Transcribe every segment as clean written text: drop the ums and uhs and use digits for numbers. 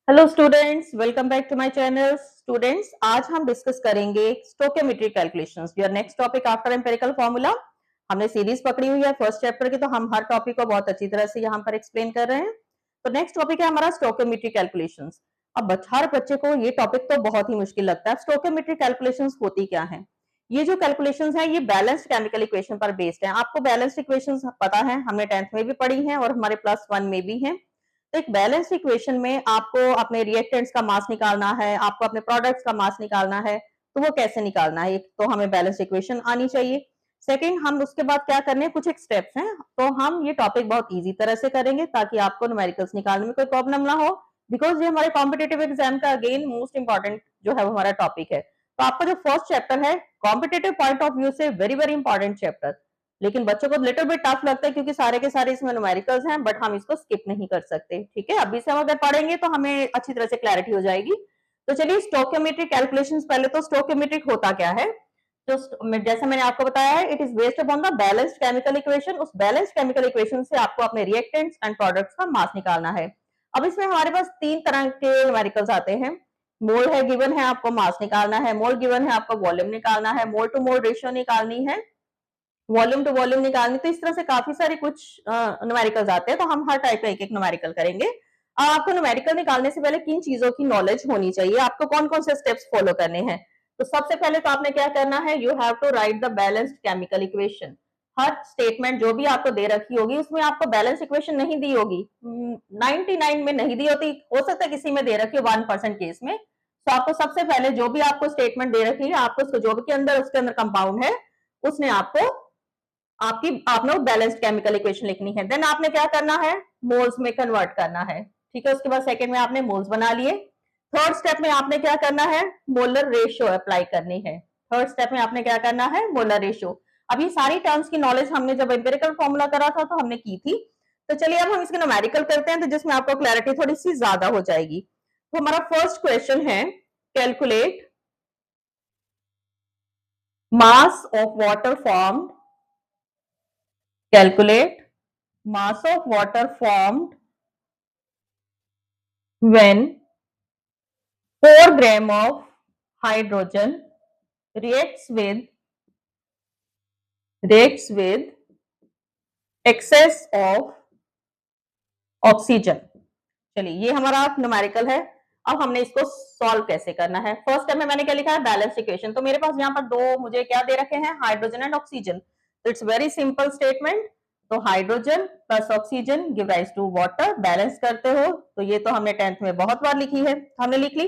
Hello students, welcome back to my channel. Students, आज हम discuss करेंगे stoichiometric calculations, your next topic after empirical formula. हमने series पकड़ी हुई है फर्स्ट चैप्टर की, तो हम हर टॉपिक को बहुत अच्छी तरह से यहाँ पर एक्सप्लेन कर रहे हैं। तो नेक्स्ट टॉपिक है हमारा स्टोइकोमेट्रिक कैलकुलेशंस। अब हर बच्चे को ये टॉपिक तो बहुत ही मुश्किल लगता है। स्टोइकोमेट्रिक कैलकुलेशंस होती क्या है? ये जो कैलकुलेशंस है ये बैलेंस्ड केमिकल इक्वेशन पर बेस्ड है। आपको बैलेंस्ड इक्वेशंस पता है, हमने 10th में भी पढ़ी है और हमारे +1 में भी है। तो एक बैलेंस इक्वेशन में आपको अपने रिएक्टेंट्स का मास निकालना है, आपको अपने प्रोडक्ट्स का मास निकालना है। तो वो कैसे निकालना है, एक तो हमें बैलेंस इक्वेशन आनी चाहिए। सेकंड, हम उसके बाद क्या करने हैं, कुछ एक स्टेप्स हैं। तो हम ये टॉपिक बहुत इजी तरह से करेंगे ताकि आपको न्यूमेरिकल्स निकालने में कोई प्रॉब्लम ना हो, बिकॉज ये हमारे कॉम्पिटेटिव एग्जाम का अगेन मोस्ट इंपॉर्टेंट जो है वो हमारा टॉपिक है। तो आपका जो फर्स्ट चैप्टर है कॉम्पिटेटिव पॉइंट ऑफ व्यू से वेरी वेरी इंपॉर्टेंट चैप्टर, लेकिन बच्चों को लिटिल बिट टफ लगता है क्योंकि सारे के सारे इसमें न्यूमेरिकल्स हैं, बट हम इसको स्किप नहीं कर सकते। ठीक है, अभी से हम अगर पढ़ेंगे तो हमें अच्छी तरह से क्लैरिटी हो जाएगी। तो चलिए स्टोइकोमेट्रिक कैलकुलेशंस, पहले तो स्टोइकोमेट्रिक होता क्या है। तो जैसे मैंने आपको बताया है, it is based upon the balanced chemical equation. उस बैलेंस्ड केमिकल इक्वेशन से आपको अपने रिएक्टेंट्स एंड प्रोडक्ट्स का मास निकालना है। अब इसमें हमारे पास तीन तरह के न्यूमेरिकल्स आते हैं। मोल है गिवन है, आपको मास निकालना है। मोल गिवन है, आपको वॉल्यूम निकालना है। मोल टू मोल रेशियो निकालनी है, वॉल्यूम टू वॉल्यूम निकालनी। तो इस तरह से काफी सारे कुछ न्यूमेरिकल्स आते हैं, तो हम हर टाइप का एक एक न्यूमेरिकल करेंगे। आपको न्यूमेरिकल निकालने से पहले किन चीजों की नॉलेज होनी चाहिए, आपको कौन कौन से स्टेप्स फॉलो करने हैं। तो सबसे पहले तो आपने क्या करना है, you have to write the balanced chemical equation. हर स्टेटमेंट जो भी आपको दे रखी होगी उसमें आपको बैलेंस इक्वेशन नहीं दी होगी, 99 में नहीं दी होती, हो सकता है किसी में दे रखी हो 1% केस में। तो आपको सबसे पहले जो भी आपको स्टेटमेंट दे रखी है, आपको उसको जो भी के अंदर उसके अंदर कंपाउंड है उसने आपको आपने बैलेंस्ड केमिकल इक्वेशन लिखनी है। देन आपने क्या करना है, मोल्स में कन्वर्ट करना है। ठीक है, उसके बाद सेकंड में आपने मोल्स बना लिए। थर्ड स्टेप में आपने क्या करना है, मोलर रेशियो अप्लाई करनी है। थर्ड स्टेप में आपने क्या करना है, मोलर रेशियो। अब ये सारी टर्म्स की नॉलेज हमने जब एम्पिरिकल फॉर्मूला करा था तो हमने की थी। तो चलिए अब हम इसके न्यूमेरिकल करते हैं, तो जिसमें आपको क्लैरिटी थोड़ी सी ज्यादा हो जाएगी। तो हमारा फर्स्ट क्वेश्चन है, calculate mass of water formed, calculate mass of water formed when 4 gram of hydrogen reacts with excess of oxygen। चलिए ये हमारा न्यूमेरिकल है। अब हमने इसको सॉल्व कैसे करना है। फर्स्ट स्टेप में मैंने क्या लिखा है, बैलेंस इक्वेशन। तो मेरे पास यहाँ पर दो मुझे क्या दे रखे हैं, हाइड्रोजन एंड ऑक्सीजन। तो इट्स वेरी सिंपल स्टेटमेंट। तो hydrogen plus oxygen give rise to water. Balance करते हो तो ये तो हमने 10th में बहुत बार लिखी है, हमने लिख ली।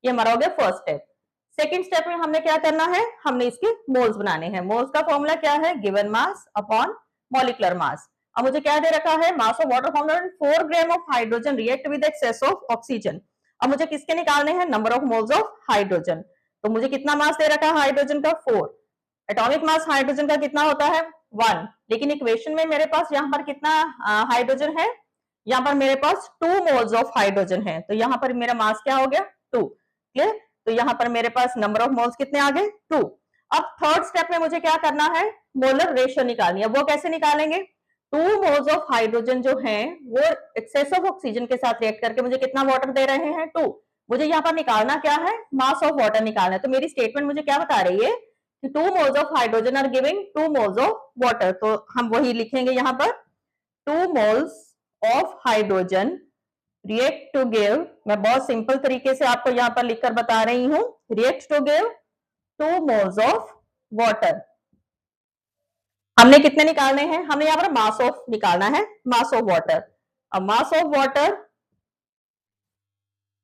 ये हमारा हो गया फर्स्ट स्टेप। सेकेंड स्टेप में हमने क्या करना है, हमने इसके मोल्स बनाने हैं। मोल्स का फॉर्मूला क्या है, given mass upon molecular mass. अब मुझे क्या दे रखा है, mass of water formed when 4 gram of hydrogen react with excess of oxygen. अब मुझे किसके निकालने हैं, number of moles of hydrogen. तो मुझे कितना मास दे रखा है हाइड्रोजन का, 4। एटॉमिक मास हाइड्रोजन का कितना होता है, 1। लेकिन इक्वेशन में मेरे पास यहाँ पर कितना हाइड्रोजन है, यहाँ पर मेरे पास 2 मोल्स ऑफ हाइड्रोजन है। तो यहाँ पर मेरा मास क्या हो गया, 2। क्लियर। तो यहाँ पर मेरे पास नंबर ऑफ मोल्स कितने आ गए, 2। अब थर्ड स्टेप में मुझे क्या करना है, मोलर रेशियो निकालनी है। वो कैसे निकालेंगे, 2 मोल्स ऑफ हाइड्रोजन जो है वो एक्सेस ऑफ ऑक्सीजन के साथ रिएक्ट करके मुझे कितना वाटर दे रहे हैं, 2। मुझे यहाँ पर निकालना क्या है, मास ऑफ वाटर निकालना है। तो मेरी स्टेटमेंट मुझे क्या बता रही है कि 2 moles of hydrogen are giving 2 moles of water. तो हम वही लिखेंगे यहाँ पर, 2 moles of hydrogen react to give, मैं बहुत सिंपल तरीके से आपको यहाँ पर लिखकर बता रही हूँ, react to give 2 moles of water. हमने कितने निकालने हैं, हमने यहाँ पर मास ऑफ निकालना है, मास ऑफ वाटर। अब mass of water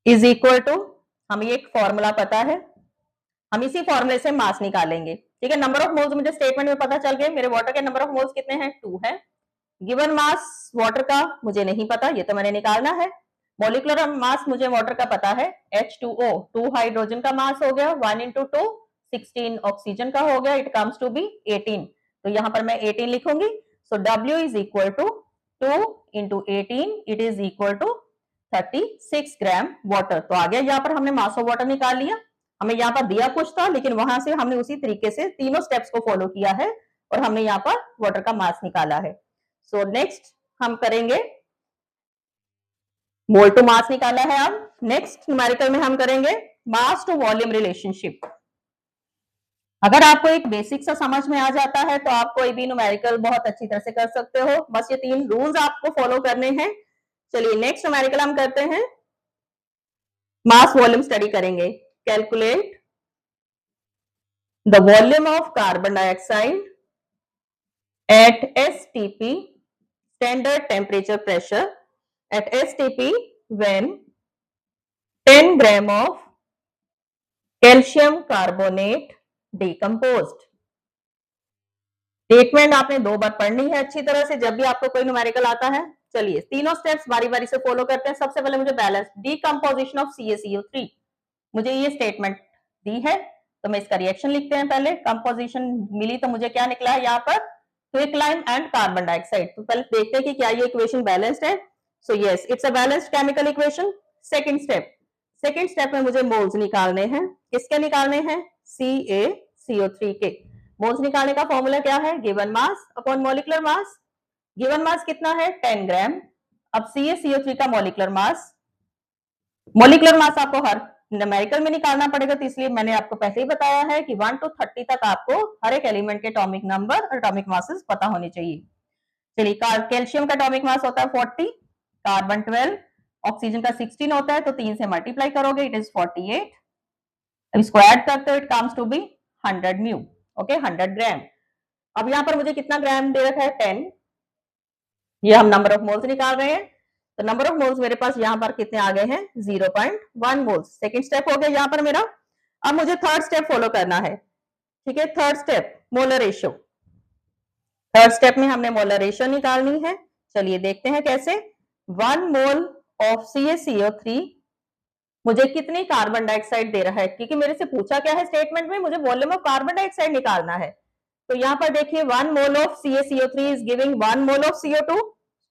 is equal to, हमें एक फॉर्मूला पता है, हम इसी फॉर्मूले से मास निकालेंगे। ठीक है, नंबर ऑफ मोल्स मुझे स्टेटमेंट में पता चल गए, मेरे वाटर के नंबर ऑफ मोल्स कितने हैं, 2 है। गिवन मास वाटर का मुझे नहीं पता, ये तो मैंने निकालना है। मॉलिक्यूलर मास मुझे वाटर का पता है, H2O, 2 हाइड्रोजन का मास हो गया, 1 इंटू 2 16 ऑक्सीजन का हो गया, इट कम्स टू बी 18। तो यहाँ पर मैं 18 लिखूंगी। So W is equal to 2 into 18, it is equal to 36 gram water. तो आ गया, यहाँ पर हमने मास ऑफ वाटर निकाल लिया। हमें यहाँ पर दिया कुछ था, लेकिन वहां से हमने उसी तरीके से तीनों स्टेप्स को फॉलो किया है और हमने यहाँ पर वाटर का मास निकाला है। सो नेक्स्ट हम करेंगे मोल टू मास निकाला है। अब नेक्स्ट न्यूमेरिकल में हम करेंगे मास टू वॉल्यूम रिलेशनशिप। अगर आपको एक बेसिक सा समझ में आ जाता है तो आप कोई भी न्यूमेरिकल बहुत अच्छी तरह से कर सकते हो। बस ये 3 रूल्स आपको फॉलो करने हैं। चलिए नेक्स्ट न्यूमेरिकल हम करते हैं, मास वॉल्यूम स्टडी करेंगे। Calculate the volume of carbon dioxide at STP, standard temperature pressure, at STP when 10 gram of calcium carbonate decomposed। Statement आपने 2 बार पढ़नी है अच्छी तरह से जब भी आपको कोई न्यूमेरिकल आता है। चलिए तीनों स्टेप्स बारी बारी से फॉलो करते हैं। सबसे पहले मुझे बैलेंस डीकंपोजिशन ऑफ CaCO3, मुझे ये स्टेटमेंट दी है तो मैं इसका रिएक्शन लिखते हैं। पहले कंपोजिशन मिली तो मुझे क्या निकला है यहाँ पर, क्विकलाइम एंड कार्बन डाइऑक्साइड। तो पहले देखते हैं कि क्या ये इक्वेशन बैलेंस्ड है। So yes, it's a balanced chemical equation. Second step में मुझे मोल्स निकालने हैं। किसके निकालने हैं? CaCO3 के। मोल्स निकालने का फॉर्मूला क्या है? गिवन मास अपॉन मॉलिक्यूलर मास। गिवन मास कितना है? 10 ग्राम। अब CaCO3 का मॉलिक्यूलर मास आपको हर न्यूमेरिकल में निकालना पड़ेगा, तो इसलिए मैंने आपको पहले ही बताया है कि 1 to 30 तक आपको हर एक एलिमेंट के एटॉमिक नंबर और एटॉमिक मासेस पता होने चाहिए। चलिए कैल्शियम का एटॉमिक मास होता है 40, कार्बन 12, ऑक्सीजन का 16 होता है, तो 3 से मल्टीप्लाई करोगे इट इज 48। अब इसको ऐड करते हो it comes to be 100 mu. Okay, 100 gram. अब यहाँ पर मुझे कितना ग्राम दे रखा है? 10। ये हम नंबर ऑफ मोल्स निकाल रहे हैं, तो नंबर ऑफ मोल्स मेरे पास यहाँ पर कितने आ गए हैं? 0.1 मोल्स। सेकेंड स्टेप हो गया यहाँ पर मेरा। अब मुझे थर्ड स्टेप फॉलो करना है। ठीक है, third step molar ratio. Third step में हमने मोलर रेशियो निकालनी है। चलिए देखते हैं कैसे। 1 मोल ऑफ CaCO3 मुझे कितनी कार्बन डाइऑक्साइड दे रहा है, क्योंकि मेरे से पूछा क्या है स्टेटमेंट में, मुझे वॉल्यूम ऑफ कार्बन डाइऑक्साइड निकालना है। तो यहाँ पर देखिए 1 mole of CaCO3 is giving 1 mole of CO2।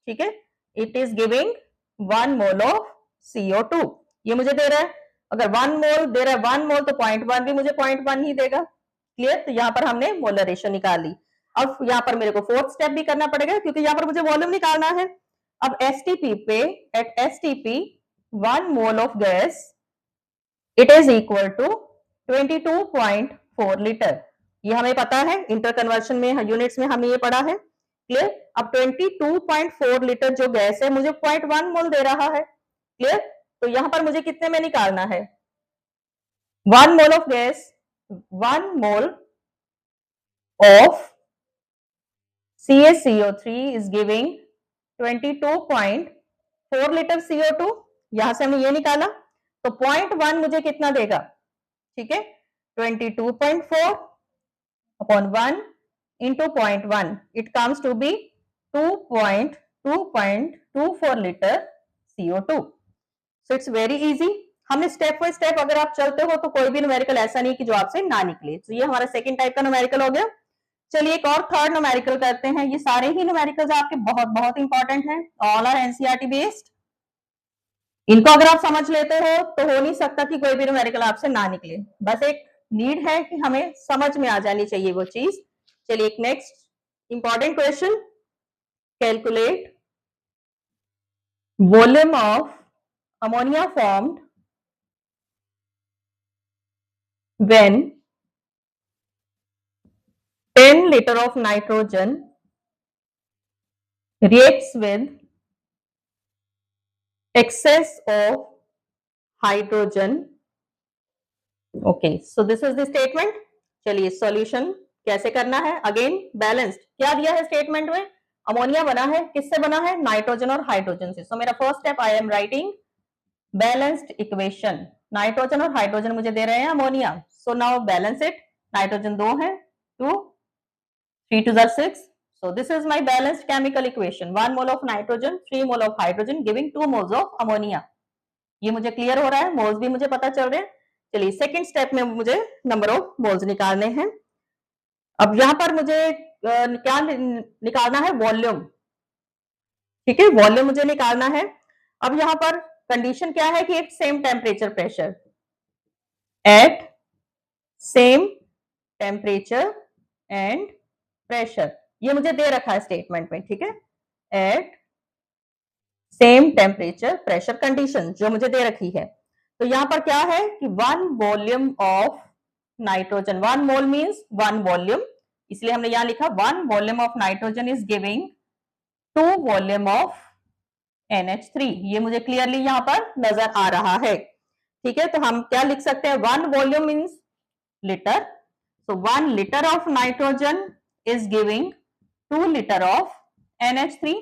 ठीक है, it is giving 1 mole of CO2, ये मुझे दे रहा है। अगर 1 मोल दे रहा है 1 मोल, तो 0.1 भी मुझे 0.1 ही देगा। क्लियर? तो यहाँ पर हमने मोलर रेशियो निकाल ली। अब यहाँ पर मेरे को फोर्थ स्टेप भी करना पड़ेगा, क्योंकि यहाँ पर मुझे वॉल्यूम निकालना है। अब STP पे, at STP 1 mole of gas it is equal to 22.4 litre. ये हमें पता है, इंटर कन्वर्शन में यूनिट्स में हमने ये पढ़ा है। क्लियर? अब 22.4 लीटर जो गैस है मुझे 0.1 मोल दे रहा है। क्लियर? तो यहां पर मुझे कितने में निकालना है? 1 mole of gas, 1 mole of CaCO3 is giving 22.4 litre CO2। यहां से हमने ये निकाला, तो 0.1 मुझे कितना देगा? ठीक है, 22.4 upon 1 into 0.1 it comes to be 2.24 litre CO2। So it's very easy. हमने स्टेप बाय स्टेप अगर आप चलते हो तो कोई भी न्यूमेरिकल ऐसा नहीं कि जो आपसे ना निकले। तो ये हमारा सेकंड टाइप का न्यूमेरिकल हो गया। चलिए एक और थर्ड न्यूमेरिकल करते हैं। ये सारे ही न्यूमेरिकल्स आपके बहुत बहुत इंपॉर्टेंट हैं, ऑल आर एनसीईआरटी बेस्ड। इनको अगर आप समझ लेते हो तो हो नहीं सकता कि कोई भी न्यूमेरिकल आपसे ना निकले। बस एक नीड है कि हमें समझ में आ जानी चाहिए वो चीज। चलिए एक next important question, calculate volume of ammonia formed when 10 liter of nitrogen reacts with excess of hydrogen। Okay, so this is the statement. चलिए सॉल्यूशन कैसे करना है? Again balanced. क्या दिया है स्टेटमेंट में? अमोनिया बना है, किससे बना है? नाइट्रोजन और हाइड्रोजन से। सो मेरा first step, I am writing balanced equation. Nitrogen और हाइड्रोजन मुझे दे रहे हैं ammonia. So now balance it. Nitrogen 2 है, 2, 3 2 6। So this is my balanced chemical equation. 1 mole of nitrogen, 3 mole of hydrogen giving 2 moles of ammonia। ये मुझे clear हो रहा है, मोल्स भी मुझे पता चल रहे हैं। चलिए सेकंड स्टेप में मुझे नंबर ऑफ मोल्स निकालने हैं। अब यहाँ पर मुझे क्या निकालना है? वॉल्यूम। ठीक है, वॉल्यूम मुझे निकालना है। अब यहाँ पर कंडीशन क्या है कि at same temperature pressure, at same temperature and pressure, ये मुझे दे रखा है स्टेटमेंट में। ठीक है, at same temperature pressure condition जो मुझे दे रखी है। तो यहाँ पर क्या है कि 1 volume of nitrogen, 1 mole means 1 volume, इसलिए हमने यहाँ लिखा 1 volume of nitrogen is giving 2 volume of NH3। ये मुझे क्लियरली यहाँ पर नजर आ रहा है। ठीक है, तो हम क्या लिख सकते हैं, 1 volume means litre, so 1 liter of nitrogen is giving 2 liter of NH3।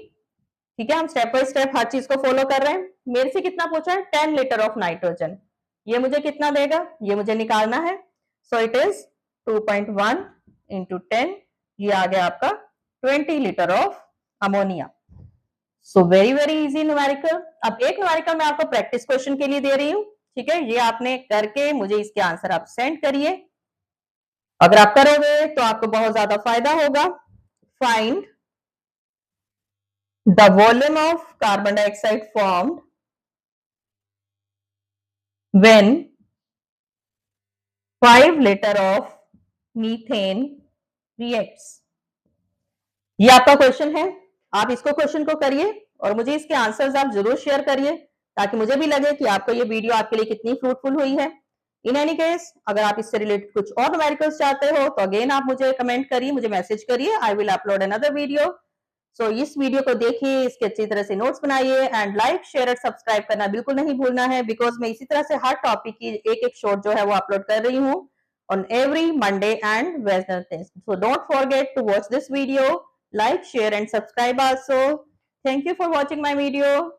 ठीक है, हम स्टेप बाय स्टेप हर चीज को फॉलो कर रहे हैं। मेरे से कितना पूछा है, 10 लीटर ऑफ नाइट्रोजन, ये मुझे कितना देगा, ये मुझे निकालना है। सो इट इज 2.1 इंटू 10, ये आ गया आपका 20 litre of ammonia. So very very easy numerical. अब एक न्यूमेरिकल मैं आपको प्रैक्टिस क्वेश्चन के लिए दे रही हूँ। ठीक है, ये आपने करके मुझे इसके आंसर आप सेंड करिए। अगर आप करोगे तो आपको बहुत ज्यादा फायदा होगा। Find the volume of carbon dioxide formed when 5 litre of methane reacts. ये आपका क्वेश्चन है, आप इसको क्वेश्चन को करिए और मुझे इसके आंसर्स आप जरूर शेयर करिए, ताकि मुझे भी लगे कि आपको ये वीडियो आपके लिए कितनी फ्रूटफुल हुई है। इन एनी केस, अगर आप इससे रिलेटेड कुछ और न्यूमेरिकल्स चाहते हो तो अगेन आप मुझे कमेंट करिए, मुझे मैसेज करिए, I will upload another video. So इस वीडियो को देखिए, इसके अच्छी तरह से नोट्स बनाइए एंड लाइक शेयर और सब्सक्राइब करना बिल्कुल नहीं भूलना है, बिकॉज मैं इसी तरह से हर टॉपिक की एक एक शॉर्ट जो है वो अपलोड कर रही हूँ on every Monday and Wednesday. So don't forget to watch this video, like, share and subscribe also. Thank you for watching my video.